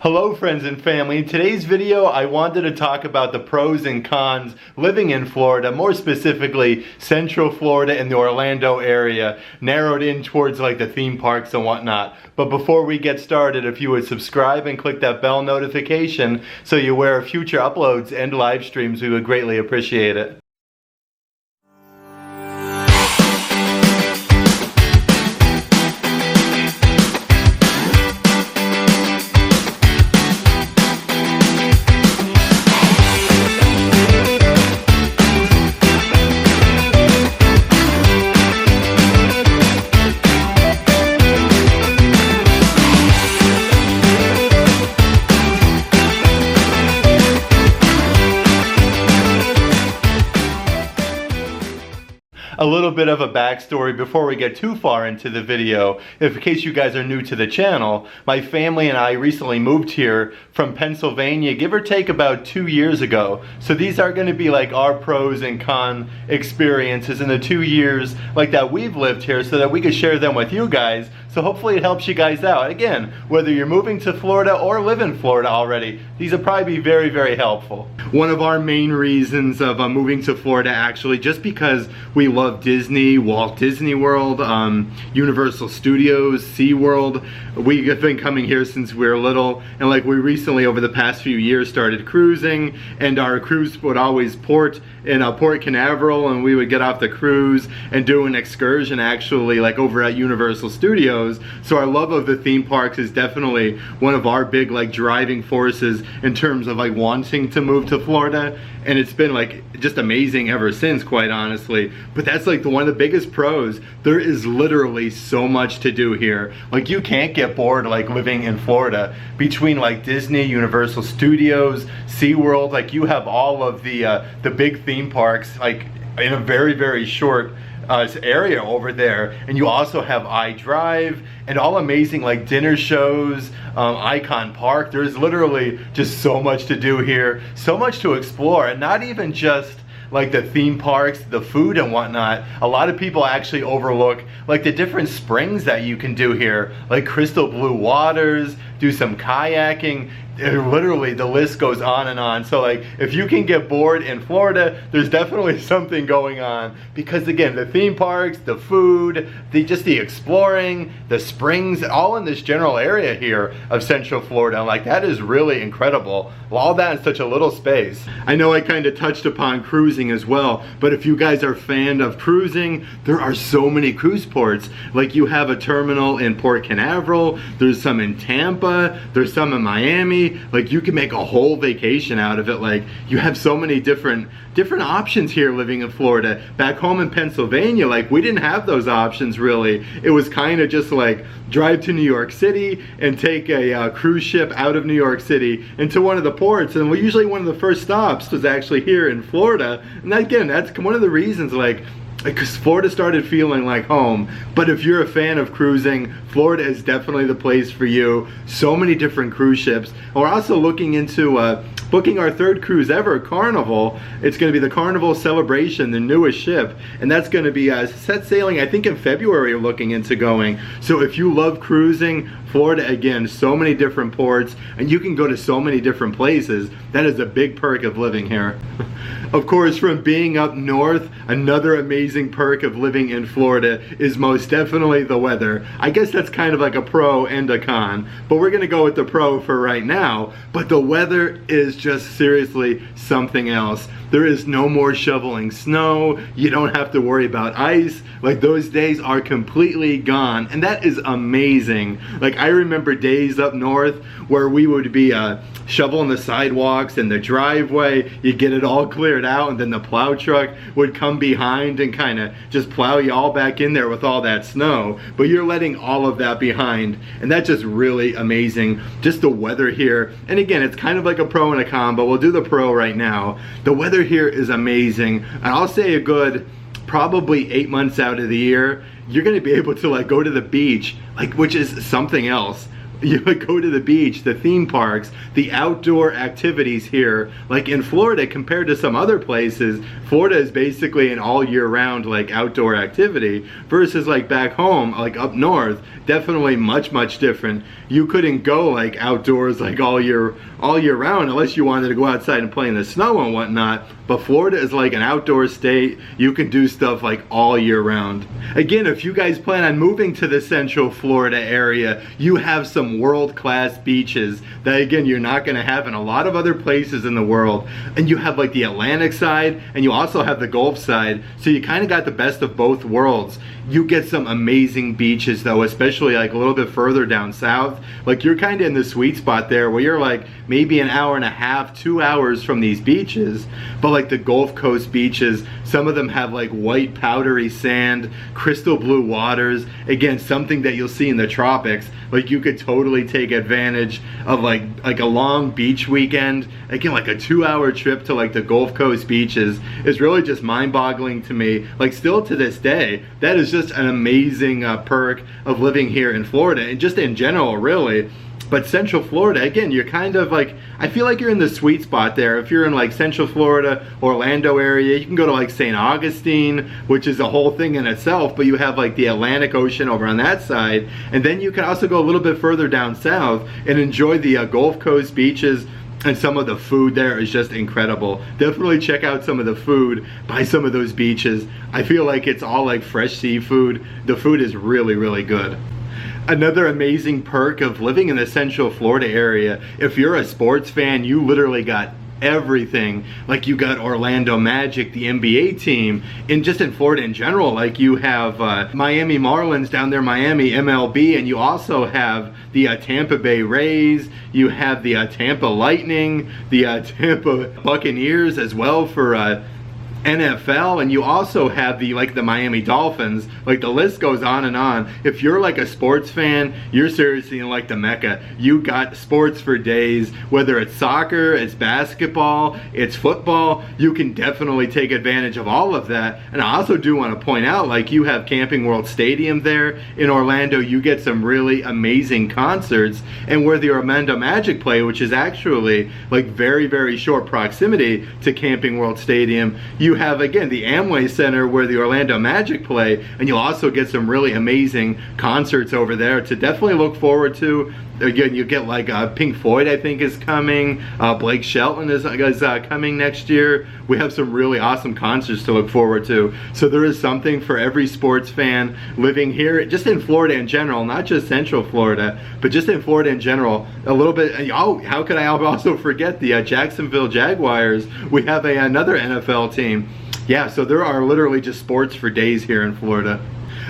Hello friends and family. In today's video I wanted to talk about the pros and cons living in Florida, more specifically Central Florida and the Orlando area, narrowed in towards like the theme parks and whatnot. But before we get started, if you would subscribe and click that bell notification so you're aware of future uploads and live streams, we would greatly appreciate it. A little bit of a backstory before we get too far into the video. In case you guys are new to the channel, my family and I recently moved here from Pennsylvania, give or take about 2 years ago. So these are going to be like our pros and con experiences in the 2 years like that we've lived here, so that we could share them with you guys. So hopefully it helps you guys out. Again, whether you're moving to Florida or live in Florida already, these will probably be very, very helpful. One of our main reasons of moving to Florida, actually, just because we love Disney, Walt Disney World, Universal Studios, SeaWorld. We have been coming here since we were little, and like we recently over the past few years started cruising, and our cruise would always port in Port Canaveral, and we would get off the cruise and do an excursion actually like over at Universal Studios. So our love of the theme parks is definitely one of our big like driving forces in terms of like wanting to move to Florida, and it's been like just amazing ever since, quite honestly. But that's like one of the biggest pros. There is literally so much to do here. Like you can't get bored like living in Florida. Between like Disney, Universal Studios, SeaWorld, like you have all of the big theme parks like in a very, very short area over there, and you also have iDrive and all amazing like dinner shows, Icon Park. There's literally just so much to do here, so much to explore, and not even just like the theme parks, the food and whatnot. A lot of people actually overlook like the different springs that you can do here, like crystal blue waters, do some kayaking. Literally the list goes on and on. So like if you can get bored in Florida, there's definitely something going on, because again, the theme parks, the food, just the exploring, the springs, all in this general area here of Central Florida. Like that is really incredible. All that in such a little space. I know I kind of touched upon cruising as well, but if you guys are a fan of cruising, there are so many cruise ports. Like you have a terminal in Port Canaveral, there's some in Tampa, there's some in Miami. Like you can make a whole vacation out of it. Like you have so many different options here living in Florida. Back home in Pennsylvania, like we didn't have those options really. It was kind of just like drive to New York City and take a cruise ship out of New York City into one of the ports, and usually one of the first stops was actually here in Florida. And again, that's one of the reasons like because Florida started feeling like home. But if you're a fan of cruising, Florida is definitely the place for you. So many different cruise ships. And we're also looking into booking our third cruise ever, Carnival. It's going to be the Carnival Celebration, the newest ship, and that's going to be set sailing I think in February. We're looking into going. So if you love cruising, Florida, again, so many different ports, and you can go to so many different places. That is a big perk of living here. Of course, from being up north, another amazing perk of living in Florida is most definitely the weather. I guess that's kind of like a pro and a con, but we're gonna go with the pro for right now. But the weather is just seriously something else. There is no more shoveling snow. You don't have to worry about ice. Like those days are completely gone, and that is amazing. Like I remember days up north where we would be shoveling the sidewalks and the driveway. You get it all cleared out, and then the plow truck would come behind and kind of just plow you all back in there with all that snow. But you're letting all of that behind, and that's just really amazing. Just the weather here, and again, it's kind of like a pro and a con, but we'll do the pro right now. The weather here is amazing, and I'll say a good probably 8 months out of the year, you're gonna be able to like go to the beach, like, which is something else. you would go to the beach, the theme parks, the outdoor activities here. Like in Florida, compared to some other places, Florida is basically an all year round like outdoor activity versus like back home, like up north, definitely much different. You couldn't go like outdoors like all year round unless you wanted to go outside and play in the snow and whatnot. But Florida is like an outdoor state. You can do stuff like all year round. Again, if you guys plan on moving to the Central Florida area, you have some world-class beaches that again you're not going to have in a lot of other places in the world. And you have like the Atlantic side and you also have the Gulf side, so you kind of got the best of both worlds. You get some amazing beaches though, especially like a little bit further down south. Like you're kind of in the sweet spot there where you're like maybe an hour and a half, 2 hours from these beaches. But like the Gulf Coast beaches, some of them have like white powdery sand, crystal blue waters. Again, something that you'll see in the tropics. Like you could totally take advantage of like a long beach weekend. Again, like a 2-hour trip to like the Gulf Coast beaches is really just mind-boggling to me. Like still to this day, that is just an amazing perk of living here in Florida and just in general really. But Central Florida, again, you're kind of like, I feel like you're in the sweet spot there. If you're in like Central Florida, Orlando area, you can go to like St. Augustine, which is a whole thing in itself, but you have like the Atlantic Ocean over on that side. And then you can also go a little bit further down south and enjoy the Gulf Coast beaches. And some of the food there is just incredible. Definitely check out some of the food by some of those beaches. I feel like it's all like fresh seafood. The food is really good. Another amazing perk of living in the Central Florida area, if you're a sports fan, you literally got everything. Like you got Orlando Magic, the NBA team, and just in Florida in general, like you have Miami Marlins down there, Miami MLB, and you also have the Tampa Bay Rays, you have the Tampa Lightning, the Tampa Buccaneers as well for NFL, and you also have the Miami Dolphins. Like the list goes on and on. If you're like a sports fan, you're seriously in like the Mecca. You got sports for days, whether it's soccer, it's basketball, it's football. You can definitely take advantage of all of that. And I also do want to point out, like you have Camping World Stadium there in Orlando. You get some really amazing concerts, and where the Orlando Magic play, which is actually like very short proximity to Camping World Stadium, you have again the Amway Center where the Orlando Magic play, and you'll also get some really amazing concerts over there to definitely look forward to. Again, you get like Pink Floyd, I think, is coming. Blake Shelton is coming next year. We have some really awesome concerts to look forward to. So there is something for every sports fan living here, just in Florida in general, not just Central Florida, but just in Florida in general. A little bit. Oh, how could I also forget the Jacksonville Jaguars? We have another NFL team. Yeah, so there are literally just sports for days here in Florida.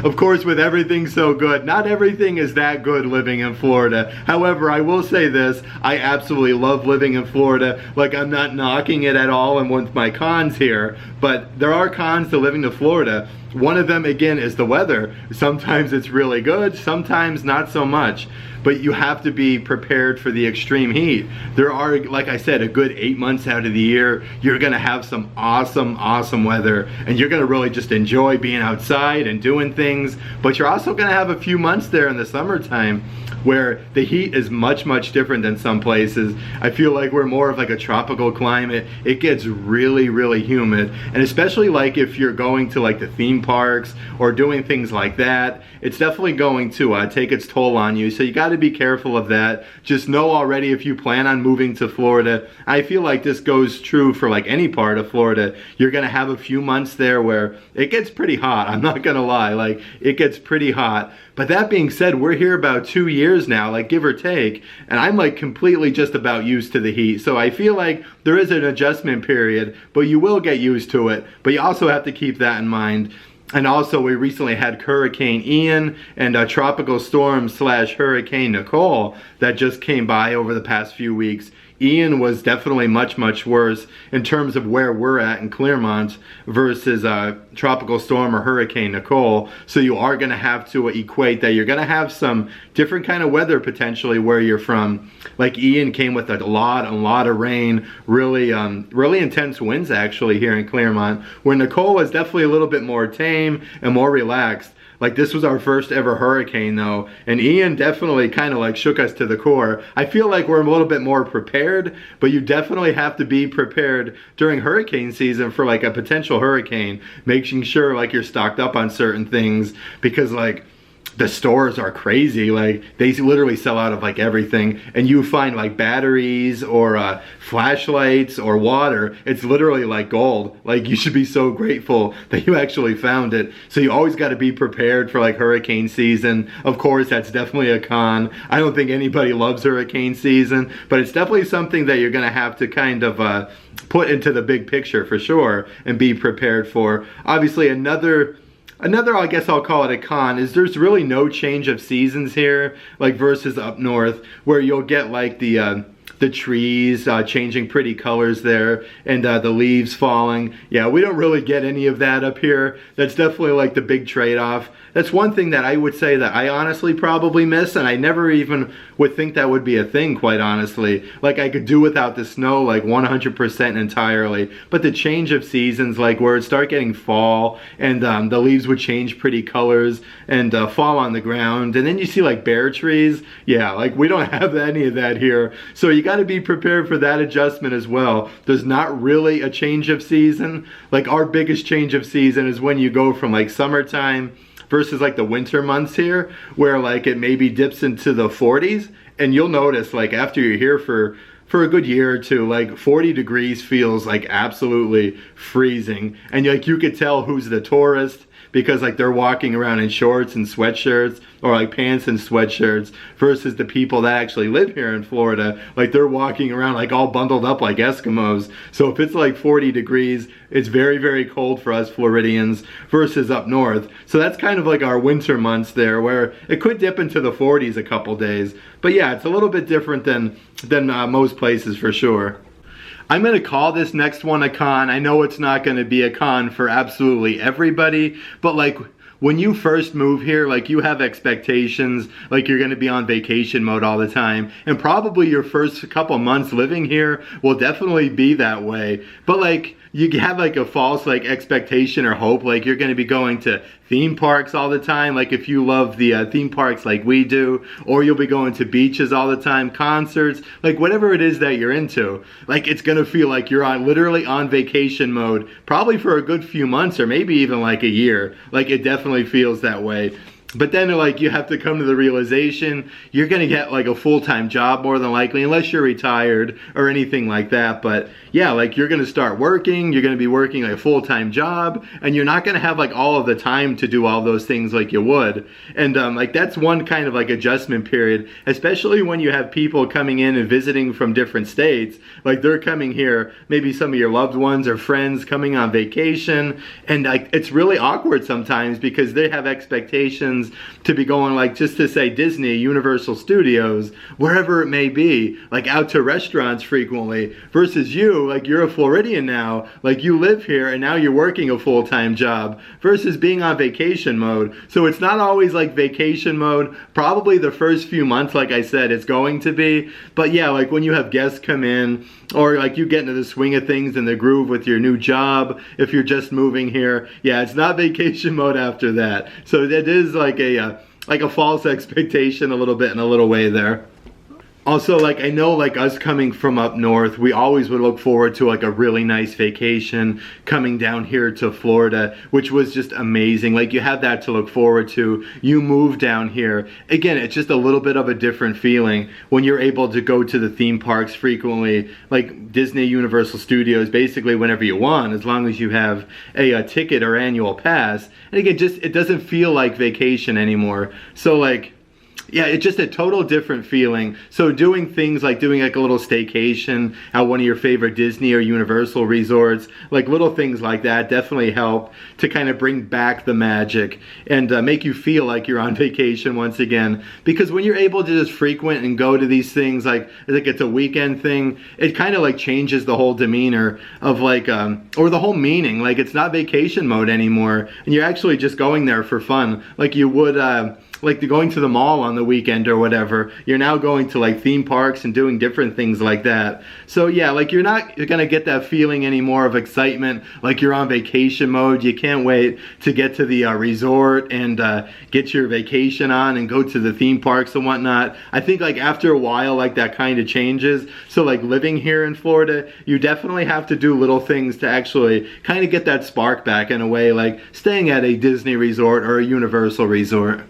Of course, with everything so good, not everything is that good living in Florida. However, I will say this, I absolutely love living in Florida. Like, I'm not knocking it at all and with my cons here, but there are cons to living in Florida. One of them, again, is the weather. Sometimes it's really good, sometimes not so much. But you have to be prepared for the extreme heat. There are, like I said, a good 8 months out of the year, you're gonna have some awesome weather, and you're gonna really just enjoy being outside and doing things. But you're also gonna have a few months there in the summertime where the heat is much different than some places. I feel like we're more of like a tropical climate. It gets really humid, and especially like if you're going to like the theme parks or doing things like that, it's definitely going to take its toll on you. So you got to be careful of that. Just know already, if you plan on moving to Florida, I feel like this goes true for like any part of Florida, you're gonna have a few months there where it gets pretty hot. I'm not gonna lie, like it gets pretty hot. But that being said, we're here about 2 years now, like give or take, and I'm like completely just about used to the heat. So I feel like there is an adjustment period, but you will get used to it. But you also have to keep that in mind. And also, we recently had Hurricane Ian and a tropical storm / Hurricane Nicole that just came by over the past few weeks. Ian was definitely much worse in terms of where we're at in Clermont versus Tropical Storm or Hurricane Nicole. So you are going to have to equate that. You're going to have some different kind of weather potentially where you're from. Like Ian came with a lot of rain, really intense winds actually here in Clermont, where Nicole was definitely a little bit more tame and more relaxed. Like this was our first ever hurricane though, and Ian definitely kind of like shook us to the core. I feel like we're a little bit more prepared, but you definitely have to be prepared during hurricane season for like a potential hurricane, making sure like you're stocked up on certain things, because like the stores are crazy. Like they literally sell out of like everything, and you find like batteries or flashlights or water, it's literally like gold. Like you should be so grateful that you actually found it. So you always got to be prepared for like hurricane season. Of course, that's definitely a con. I don't think anybody loves hurricane season, but it's definitely something that you're gonna have to kind of put into the big picture for sure and be prepared for. Obviously another, I guess I'll call it a con, is there's really no change of seasons here, like versus up north, where you'll get like the trees changing pretty colors there, and the leaves falling. Yeah, we don't really get any of that up here. That's definitely like the big trade-off. That's one thing that I would say that I honestly probably miss, and I never even would think that would be a thing, quite honestly. Like I could do without the snow like 100% entirely, but the change of seasons, like where it start getting fall and the leaves would change pretty colors and fall on the ground, and then you see like bare trees. Yeah, like we don't have any of that here, so you got to be prepared for that adjustment as well. There's not really a change of season. Like our biggest change of season is when you go from like summertime versus like the winter months here, where like it maybe dips into the 40s, and you'll notice like after you're here for a good year or two, like 40 degrees feels like absolutely freezing, and like you could tell who's the tourist, because like they're walking around in shorts and sweatshirts, or like pants and sweatshirts, versus the people that actually live here in Florida. Like they're walking around like all bundled up like Eskimos. So if it's like 40 degrees, it's very, very cold for us Floridians versus up north. So that's kind of like our winter months there, where it could dip into the 40s a couple days. But yeah, it's a little bit different than most places for sure. I'm going to call this next one a con. I know it's not going to be a con for absolutely everybody, but like when you first move here, like you have expectations, like you're going to be on vacation mode all the time, and probably your first couple months living here will definitely be that way. But like you have like a false like expectation or hope, like you're going to be going to theme parks all the time, like if you love the theme parks like we do, or you'll be going to beaches all the time, concerts, like whatever it is that you're into. Like it's gonna feel like you're on literally on vacation mode, probably for a good few months or maybe even like a year. Like it definitely feels that way. But then like you have to come to the realization you're gonna get like a full-time job more than likely, unless you're retired or anything like that. But yeah, like you're gonna start working, you're gonna be working like a full-time job, and you're not gonna have like all of the time to do all those things like you would. And like that's one kind of like adjustment period, especially when you have people coming in and visiting from different states. Like they're coming here, maybe some of your loved ones or friends coming on vacation, and like it's really awkward sometimes because they have expectations to be going like, just to say Disney, Universal Studios, wherever it may be, like out to restaurants frequently, versus you, like you're a Floridian now, like you live here and now you're working a full-time job versus being on vacation mode. So it's not always like vacation mode. Probably the first few months, like I said, it's going to be, but yeah, like when you have guests come in, or like you get into the swing of things and the groove with your new job, if you're just moving here, yeah, it's not vacation mode after that. So that is like a false expectation a little bit in a little way there. Also, like I know like us coming from up north, we always would look forward to like a really nice vacation coming down here to Florida, which was just amazing. Like you have that to look forward to. You move down here. Again, it's just a little bit of a different feeling when you're able to go to the theme parks frequently, like Disney, Universal Studios, basically whenever you want, as long as you have a ticket or annual pass. And again, just it doesn't feel like vacation anymore. So like, yeah, it's just a total different feeling. So doing things like doing like a little staycation at one of your favorite Disney or Universal resorts, like little things like that definitely help to kind of bring back the magic and make you feel like you're on vacation once again. Because when you're able to just frequent and go to these things, like it's a weekend thing, it kind of like changes the whole demeanor of like, or the whole meaning. Like it's not vacation mode anymore, and you're actually just going there for fun. Like you would like going to the mall on the weekend or whatever. You're now going to like theme parks and doing different things like that. So yeah, like you're gonna get that feeling anymore of excitement, like you're on vacation mode. You can't wait to get to the resort and get your vacation on and go to the theme parks and whatnot. I think like after a while, like that kind of changes. So like living here in Florida, you definitely have to do little things to actually kind of get that spark back in a way, like staying at a Disney resort or a Universal resort.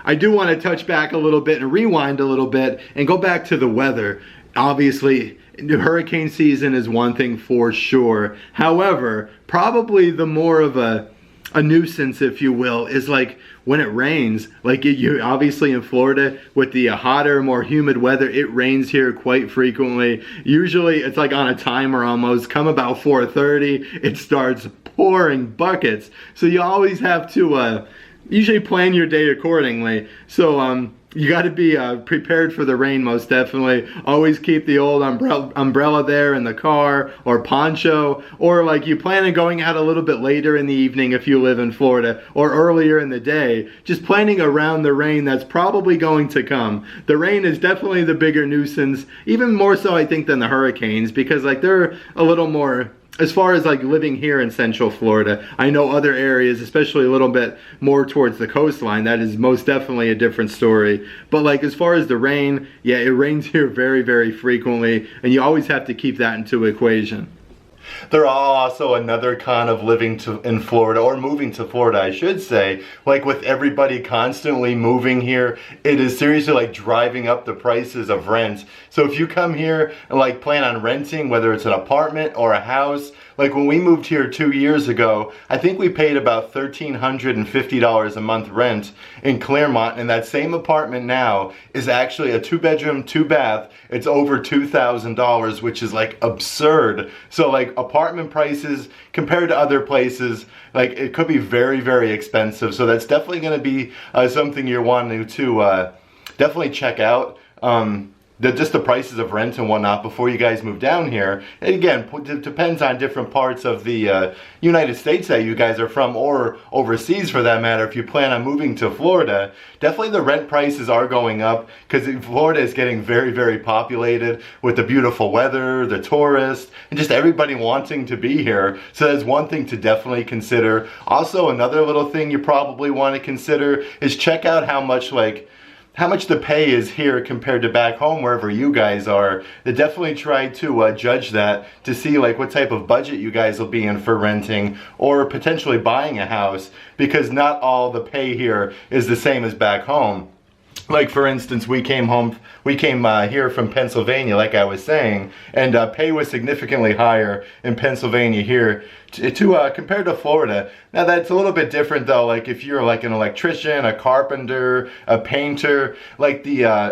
I do want to touch back a little bit and rewind a little bit and go back to the weather. Obviously, the hurricane season is one thing for sure. However, probably the more of a nuisance, if you will, is like when it rains. Like you obviously in Florida with the hotter, more humid weather, it rains here quite frequently. Usually it's like on a timer almost. Come about 4:30, it starts pouring buckets. So you always have to usually plan your day accordingly. So you got to be prepared for the rain, most definitely. Always keep the old umbrella there in the car, or poncho, or like you plan on going out a little bit later in the evening if you live in Florida, or earlier in the day, just planning around the rain that's probably going to come. The rain is definitely the bigger nuisance, even more so I think than the hurricanes, because like they're a little more, as far as like living here in Central Florida, I know other areas, especially a little bit more towards the coastline, that is most definitely a different story. But like as far as the rain, yeah, it rains here very, very frequently, and you always have to keep that into equation. There are also another con of living in Florida, or moving to Florida, I should say. Like with everybody constantly moving here, it is seriously like driving up the prices of rent. So if you come here and like plan on renting, whether it's an apartment or a house, like when we moved here 2 years ago, I think we paid about $1,350 a month rent in Claremont, and that same apartment now is actually a 2-bedroom, 2-bath. It's over $2,000, which is like absurd. So like apartment prices compared to other places, like it could be very, very expensive. So that's definitely going to be something you're wanting to definitely check out. Just the prices of rent and whatnot before you guys move down here. And again, it depends on different parts of the United States that you guys are from, or overseas for that matter. If you plan on moving to Florida, definitely the rent prices are going up because Florida is getting very, very populated with the beautiful weather, the tourists, and just everybody wanting to be here. So that's one thing to definitely consider. Also, another little thing you probably want to consider is check out how much the pay is here compared to back home wherever you guys are. They definitely try to judge that to see like what type of budget you guys will be in for renting or potentially buying a house, because not all the pay here is the same as back home. Like for instance, we came here from Pennsylvania, like I was saying, and pay was significantly higher in Pennsylvania here to compared to Florida. Now that's a little bit different though. Like if you're like an electrician, a carpenter, a painter, like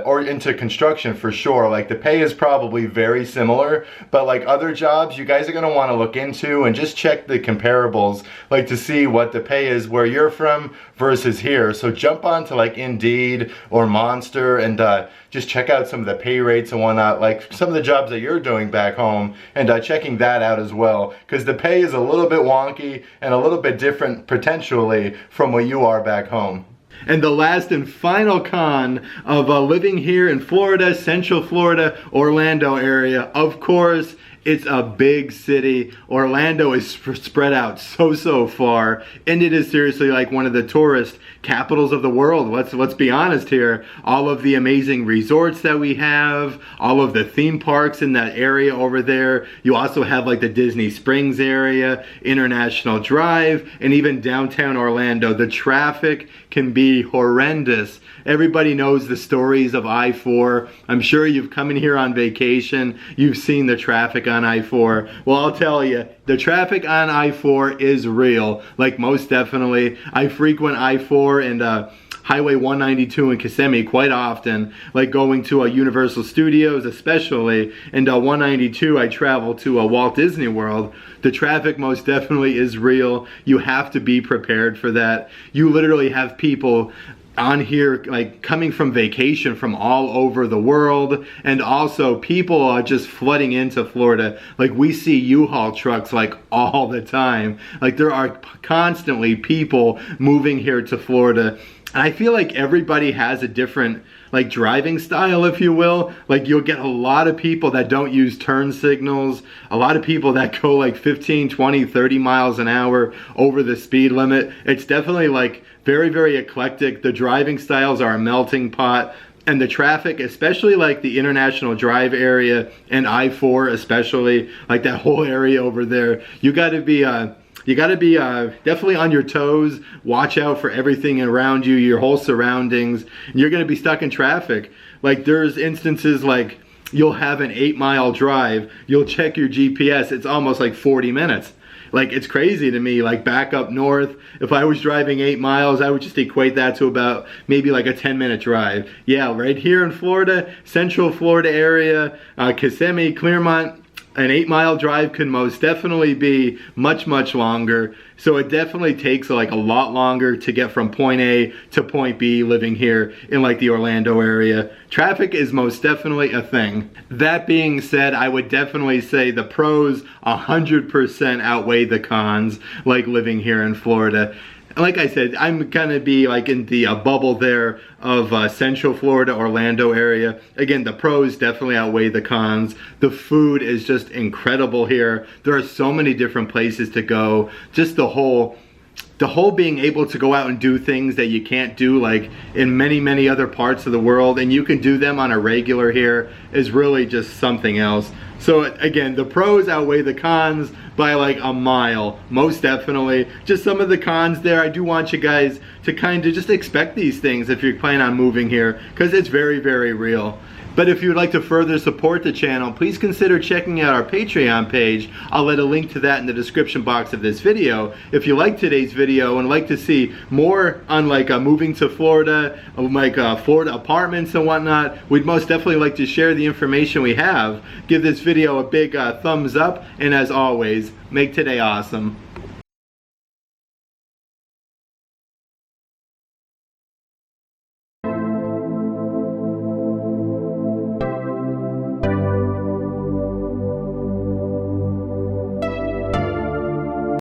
or into construction for sure, like the pay is probably very similar. But like other jobs, you guys are gonna want to look into and just check the comparables, like to see what the pay is where you're from versus here. So jump onto like Indeed or Monster and just check out some of the pay rates and whatnot, like some of the jobs that you're doing back home, and checking that out as well, because the pay is a little bit wonky and a little bit different potentially from what you are back home. And the last and final con of living here in Florida, Central Florida, Orlando area, of course, it's a big city. Orlando is spread out so far, and it is seriously like one of the tourist capitals of the world. Let's be honest here. All of the amazing resorts that we have, all of the theme parks in that area over there. You also have like the Disney Springs area, International Drive, and even downtown Orlando. The traffic can be horrendous. Everybody knows the stories of I-4. I'm sure you've come in here on vacation, you've seen the traffic on I-4. Well, I'll tell you, the traffic on I-4 is real, like most definitely. I frequent I-4 and Highway 192 in Kissimmee quite often, like going to Universal Studios especially, and 192 I travel to Walt Disney World. The traffic most definitely is real. You have to be prepared for that. You literally have people on here like coming from vacation from all over the world, and also people are just flooding into Florida. Like we see U-Haul trucks like all the time. Like there are constantly people moving here to Florida, And I feel like everybody has a different like driving style, if you will. Like you'll get a lot of people that don't use turn signals, a lot of people that go like 15, 20, 30 miles an hour over the speed limit. It's definitely like very, very eclectic. The driving styles are a melting pot. And the traffic, especially like the International Drive area and I-4 especially, like that whole area over there, you gotta be definitely on your toes. Watch out for everything around you, your whole surroundings. You're gonna be stuck in traffic. Like there's instances like you'll have an 8-mile drive, you'll check your GPS, it's almost like 40 minutes. Like it's crazy to me, like back up north, if I was driving 8 miles, I would just equate that to about maybe like a 10-minute drive. Yeah, right here in Florida, Central Florida area, Kissimmee, Clermont, an 8-mile drive could most definitely be much, much longer. So it definitely takes like a lot longer to get from point A to point B living here in like the Orlando area. Traffic is most definitely a thing. That being said, I would definitely say the pros 100% outweigh the cons, like living here in Florida. Like I said, I'm gonna be like in the bubble there of Central Florida, Orlando area. Again, the pros definitely outweigh the cons. The food is just incredible here. There are so many different places to go. Just the whole being able to go out and do things that you can't do like in many, many other parts of the world, and you can do them on a regular here, is really just something else. So again, the pros outweigh the cons by like a mile, most definitely. Just some of the cons there, I do want you guys to kind of just expect these things if you're planning on moving here, because it's very, very real. But if you would like to further support the channel, please consider checking out our Patreon page. I'll let a link to that in the description box of this video. If you like today's video and like to see more on like moving to Florida, like Florida apartments and whatnot, we'd most definitely like to share the information we have. Give this video a big thumbs up, and as always, make today awesome.